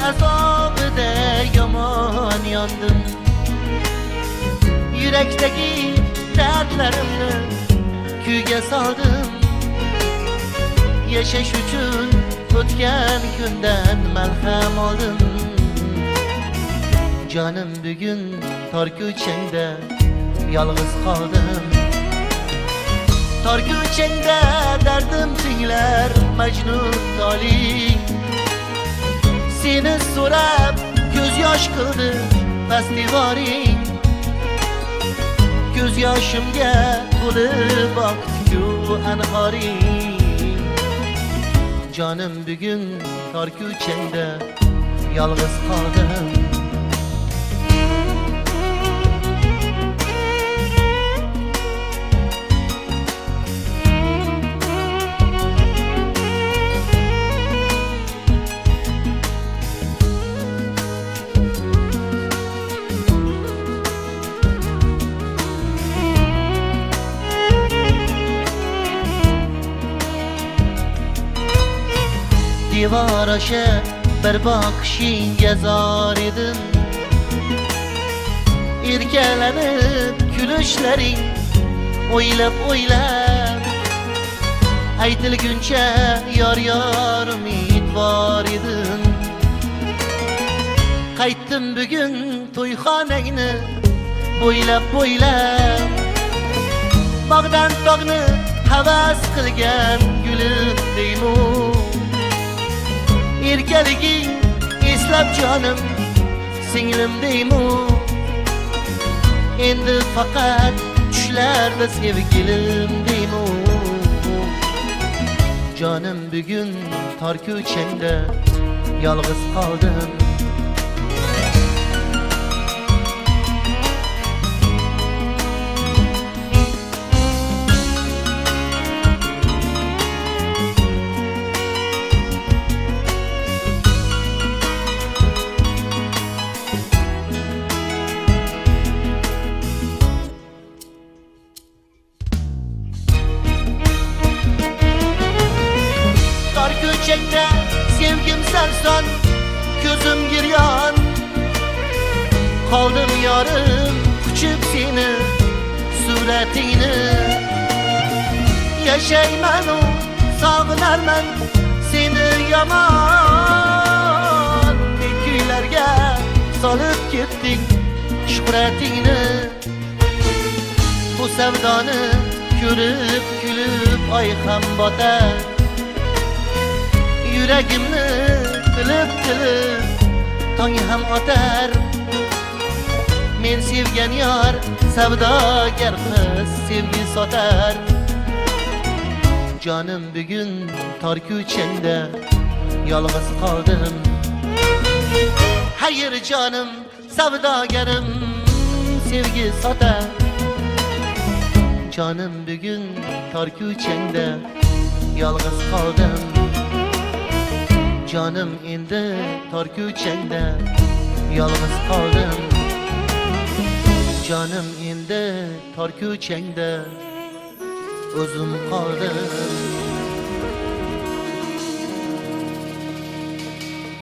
azobida yomon yondim. Yurakdagi dardlarimni kuyga soldim. Yashash uchun o'tgan kundan malham oldim. Canım bugün tor ko'changda yolg'iz qoldim. Tor ko'changda dardim tinglar Majnun toling. Seni so'rab ko'z yosh qildi pastivoring. Ko'z yoshimga to'lib oqdi-ku anhoring. Canım bugün tor ko'changda yolg'iz qoldim. Divar aşa bir bakışınga zor edim. Erkalanib kulishlaring o'ylab aytilguncha yor umidvor edim. Qaytdim bugun to'yxonangni bo'ylab bog'dan tog'ni havas qilgan gulim deyman. Erkaliging eslab jonim singlim deyman. Endi faqat tushlarda sevgilim deyman. Jonim bugun tor ko'changda yolg'iz qoldim. Ko'changda sevgim sensan, ko'zim giryon. Qoldim yorim quchib seni suratingni. Yashayman u sog'inarman seni yomon. Kuylarga solib ketding shuhratingni. Bu savdoni ko'rib kulib oy ham botar. Yuragimni tilib tong ham otar. Men sevgan yor savdogar qiz sevgi sotar. Jonim bugun tor ko'changda yolg'iz qoldim. Hayır jonim savdogarim sevgi sotar. Jonim bugun tor ko'changda yolg'iz qoldim. Canım endi tor ko'changda yolg'iz qoldim. Canım endi tor ko'changda o'zim qoldim.